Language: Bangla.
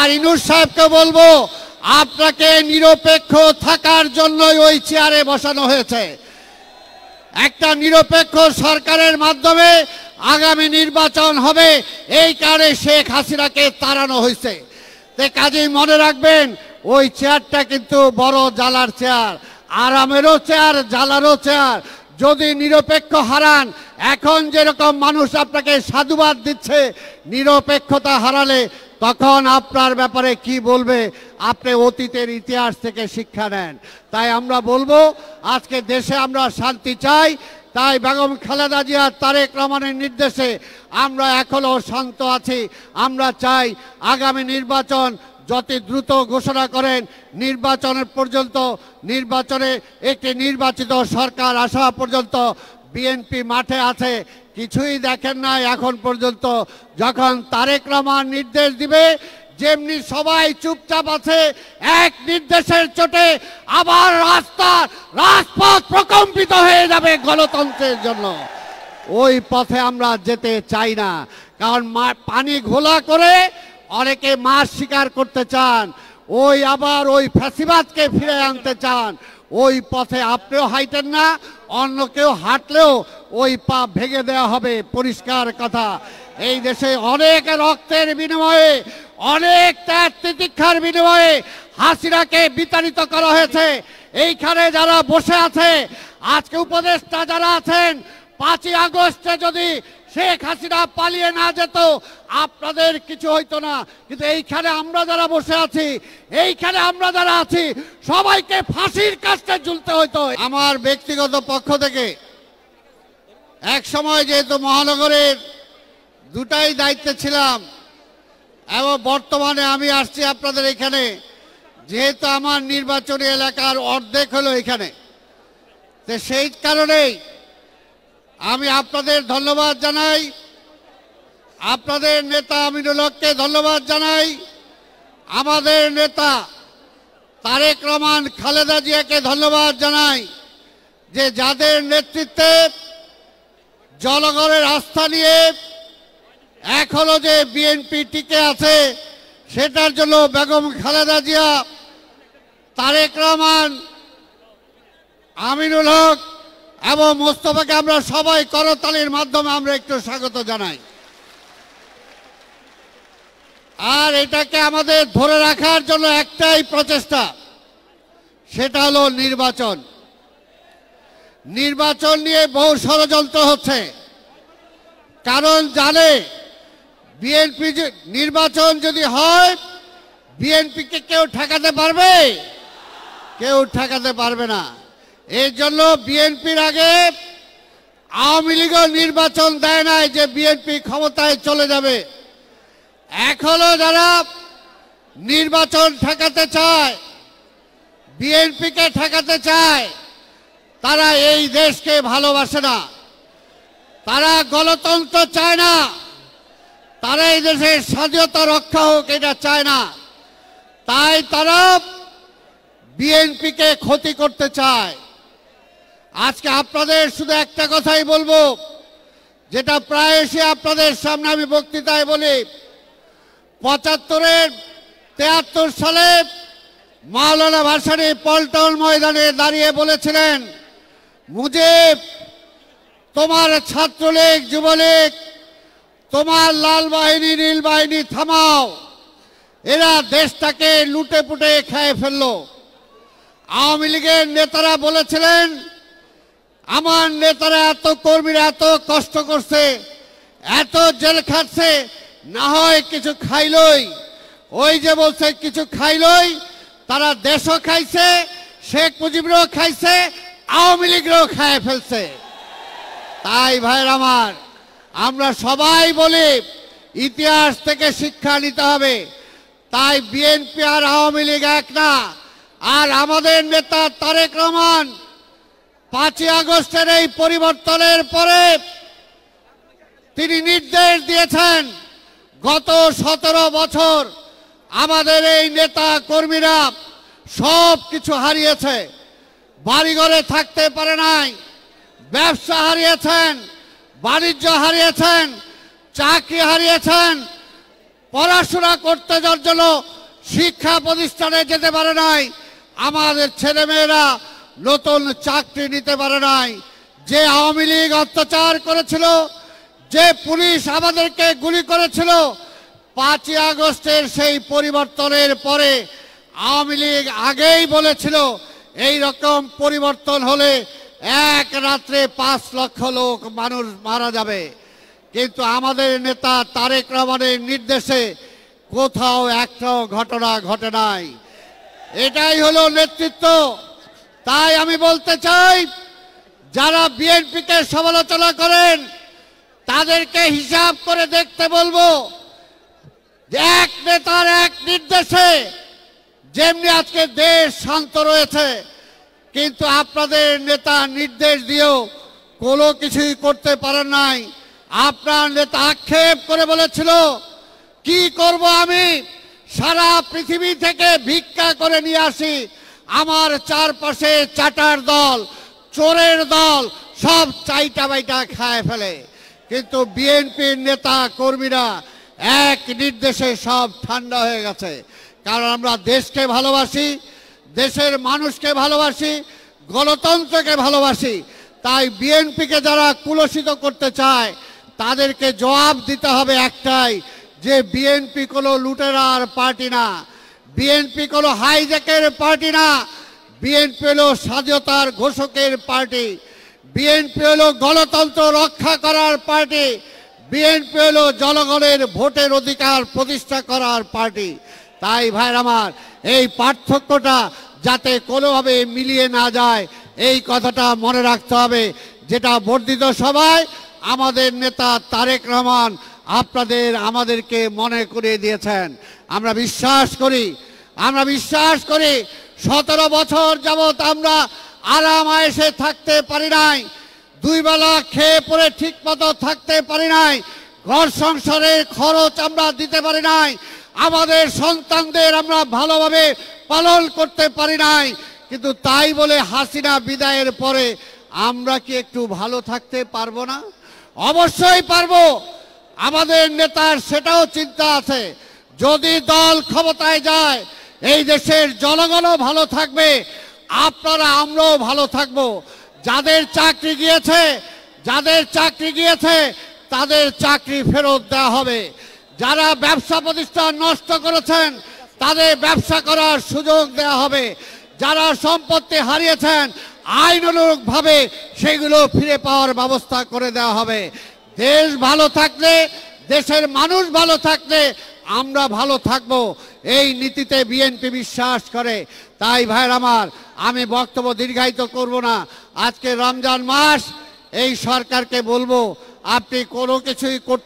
আর ইনুস সাহেবকে বলবো আপনাকে নিরপেক্ষ থাকার জন্যই ওই চেয়ারে বসানো হয়েছে। একটা নিরপেক্ষ সরকারের মাধ্যমে আগামী নির্বাচন হবে, এই কারণে শেখ হাসিনাকে তাড়ানো হয়েছে। কাজেই মনে রাখবেন ওই চেয়ারটা কিন্তু বড় জ্বালার চেয়ার, আরামেরও চেয়ার, জ্বালারও চেয়ার। যদি নিরপেক্ষ হারান, এখন যেরকম মানুষ আপনাকে সাধুবাদ দিচ্ছে, নিরপেক্ষতা হারালে তখন আপনার ব্যাপারে কি বলবে? আপনি অতীতের ইতিহাস থেকে শিক্ষা নেন। তাই আমরা বলবো আজকে দেশে আমরা শান্তি চাই। তাই বেগম খালেদা জিয়া তারেক রহমানের নির্দেশে আমরা এখনো শান্ত আছি। আমরা চাই আগামী নির্বাচন যত দ্রুত ঘোষণা করেন, নির্বাচনের পর্যন্ত নির্বাচনে একটি নির্বাচিত সরকার আসা পর্যন্ত বিএনপি মাঠে আছে। কিছুই দেখেন নাই এখন পর্যন্ত। যখন তারেক রহমান নির্দেশ দিবে, যেমনি সবাই চুপচাপ আছে, এক নির্দেশের চোটে আবার রাজপথ প্রকম্পিত হয়ে যাবে গণতন্ত্রের জন্য। ওই পথে আমরা যেতে চাই না। কারণ পানি ঘোলা করে অনেকে মাছ শিকার করতে চান, আবার ওই ফ্যাসিবাদকে ফিরে আনতে চান। ওই পথে আপনিও হাঁটেন না, অন্য কেউ হাঁটলেও ওই পা ভেঙে দেওয়া হবে। পরিষ্কার কথা, এই দেশে অনেক রক্তের বিনিময়ে, অনেক ত্যাগ তিতিক্ষার বিনিময়ে হাসিনাকে বিতাড়িত করা হয়েছে। এইখানে যারা বসে আছে, আজকে উপদেষ্টা যারা আছেন, 5ই আগস্টে যদি শেখ হাসিনা পালিয়ে না যেত আপনাদের কিছু হইতো না। কিন্তু এইখানে আমরা যারা বসে আছি, এইখানে আমরা যারা আছি, সবাইকে ফাঁসির কাস্টে ঝুলতে হইতো। আমার ব্যক্তিগত পক্ষ থেকে এক সময় যেহেতু মহানগরের দুটাই দায়িত্বে ছিলাম এবং বর্তমানে আমি আসছি আপনাদের এখানে, যেহেতু আমার নির্বাচনী এলাকার অর্ধেক হলো এখানে, তো সেই কারণেই আমি আপনাদের ধন্যবাদ জানাই, আপনাদের নেতা আমিনুল হককে ধন্যবাদ জানাই, আমাদের নেতা তারেক রহমান খালেদা জিয়াকে ধন্যবাদ জানাই, যে যাদের নেতৃত্বে জনগণের আস্থা নিয়ে এখনো যে বিএনপি টিকে আছে, সেটার জন্য বেগম খালেদা জিয়া, তারেক রহমান, আমিনুল হক এবং মোস্তফাকে আমরা সবাই করতালির মাধ্যমে আমরা একটু স্বাগত জানাই। আর এটাকে আমাদের ধরে রাখার জন্য একটাই প্রচেষ্টা, সেটা হলো নির্বাচন। নির্বাচন নিয়ে বহু ষড়যন্ত্র হচ্ছে, কারণ জানে বিএনপি নির্বাচন যদি হয়, বিএনপিকে কেউ ঠেকাতে পারবে? কেউ ঠেকাতে পারবে না। এই জন্য বিএনপির আগে আওয়ামী লীগও নির্বাচন দেয় নাই যে বিএনপি ক্ষমতায় চলে যাবে। এখনো যারা নির্বাচন ঠেকাতে চায়, বিএনপিকে ঠেকাতে চায়, তারা এই দেশকে ভালোবাসে না, তারা গণতন্ত্র চায় না, তারা এই দেশের স্বাধীনতা রক্ষা হোক এটা চায় না। তাই তারা বিএনপিকে ক্ষতি করতে চায়। আজকে আপনাদের শুধু একটা কথাই বলবো, যেটা প্রায়শই আপনাদের সামনে আমি বক্তৃতায় বলি। 73 সালে মাওলানা ভাসানী পল্টন ময়দানে দাঁড়িয়ে বলেছিলেন, মুজিব, তোমার ছাত্রলীগ, যুবলীগ, তোমার লাল বাহিনী, নীল বাহিনী থামাও, এরা দেশটাকে লুটে পুটে খেয়ে ফেললো। আওয়ামী লীগের নেতারা বলেছিলেন, আমার নেতারা এত কর্মীরা এত কষ্ট করছে, এত জেল খাটছে, না হয় কিছু খাইলই। ওই যে বলছে কিছু খাইলই, তারা দেশও খাইছে, শেখ মুজিবরাও খাইছে, আওয়ামী লীগরাও খায় ফেলছে। তাই ভাইয়ের আমার, আমরা সবাই বলি ইতিহাস থেকে শিক্ষা নিতে হবে। তাই বিএনপি আর আওয়ামী লীগ এক না। আর আমাদের নেতা তারেক রহমান 5ই আগস্টের এই পরিবর্তনের পরে তিনি নির্দেশ দিয়েছেন, গত 17 বছর আমাদের এই নেতা কর্মীরা সব কিছু হারিয়েছে। বাড়িঘরে থাকতে পারে নাই, ব্যবসা হারিয়েছেন, বাণিজ্য হারিয়েছেন, চাকরি হারিয়েছেন, পড়াশোনা করতে যাওয়ার জন্য শিক্ষা প্রতিষ্ঠানে যেতে পারে নাই, আমাদের ছেলেমেয়েরা নতুন চাকরি নিতে পারে নাই। যে আওয়ামী লীগ অত্যাচার করেছিল, যে পুলিশ আমাদেরকে গুলি করেছিল, 5ই আগস্টের সেই পরিবর্তনের পরে আওয়ামী লীগ আগেই বলেছিল এই রকম পরিবর্তন হলে এক রাত্রে 5 লক্ষ লোক মানুষ মারা যাবে। কিন্তু আমাদের নেতা তারেক রহমানের নির্দেশে কোথাও একটাও ঘটনা ঘটে নাই। এটাই হলো নেতৃত্ব। তাই আমি বলতে চাই, যারা বিএনপিকে সমালোচনা করেন তাদেরকে হিসাব করে দেখতে বলবো যে এক নেতার এক নির্দেশে যেমনি আজকে দেশ শান্ত রয়েছে, কিন্তু আপনাদের নেতা নির্দেশ দিয়েও কোনো কিছুই করতে পারেন নাই। আপনার নেতা আক্ষেপ করে বলেছিল, কি করব আমি, সারা পৃথিবী থেকে ভিক্ষা করে নিয়ে আসি, আমার চারপাশে চাটার দল, চোরের দল সব চাইটা বাইটা খায় ফেলে। কিন্তু বিএনপির নেতা কর্মীরা এক নির্দেশে সব ঠান্ডা হয়ে গেছে। কারণ আমরা দেশকে ভালোবাসি, দেশের মানুষকে ভালোবাসি, গণতন্ত্রকে ভালোবাসি। তাই বিএনপিকে যারা কুলসিত করতে চায় তাদেরকে জবাব দিতে হবে একটাই, যে বিএনপি কোনো লুটেরার পার্টি না, বিএনপি কোনো হাইজ্যাকের পার্টি না, বিএনপি হলো স্বাধীনতার ঘোষকের পার্টি, বিএনপি হলো গণতন্ত্র রক্ষা করার পার্টি, বিএনপি হলো জনগণের ভোটের অধিকার প্রতিষ্ঠা করার পার্টি। তাই ভাইর আমার, এই পার্থক্যটা যাতে কোনোভাবে মিলিয়ে না যায় এই কথাটা মনে রাখতে হবে, যেটা বর্ধিত সভায় আমাদের নেতা তারেক রহমান আমাদেরকে মনে করিয়ে দিয়েছেন। আমরা বিশ্বাস করি 17 বছর যাবৎ আমরা আরাম আয়েশে থাকতে পারি নাই, 2 বেলা খেয়ে পরে ঠিক মতো থাকতে পারি নাই, ঘর সংসারের খরচ আমরা দিতে পারি নাই, আমাদের সন্তানদের আমরা ভালোভাবে পালন করতে পারি নাই। কিন্তু তাই বলে হাসিনা বিদায়ের পরে আমরা কি একটু ভালো থাকতে পারবো না? অবশ্যই পারবো। আমাদের নেতার সেটাও চিন্তা আছে, যদি দল ক্ষমতায় যায় এই দেশের জনগণও ভালো থাকবে, আপনারা আমরাও ভালো থাকবো। যাদের চাকরি গিয়েছে তাদের চাকরি ফেরত দেওয়া হবে। যারা ব্যবসা প্রতিষ্ঠান নষ্ট করেছেন তাদের ব্যবসা করার সুযোগ দেওয়া হবে। যারা সম্পত্তি হারিয়েছেন আইনানুগভাবে সেগুলো ফিরে পাওয়ার ব্যবস্থা করে দেওয়া হবে। দেশ ভালো থাকলে, দেশের মানুষ ভালো থাকলে আমরা ভালো থাকব, এই নীতিতে বিএনপি বিশ্বাস করে। তাই ভাইরা আমার, আমি বক্তব্য দীর্ঘায়িত করব না। আজকে রমজান মাস, এই সরকারকে বলবো আপনি কোনো কিছুই করতে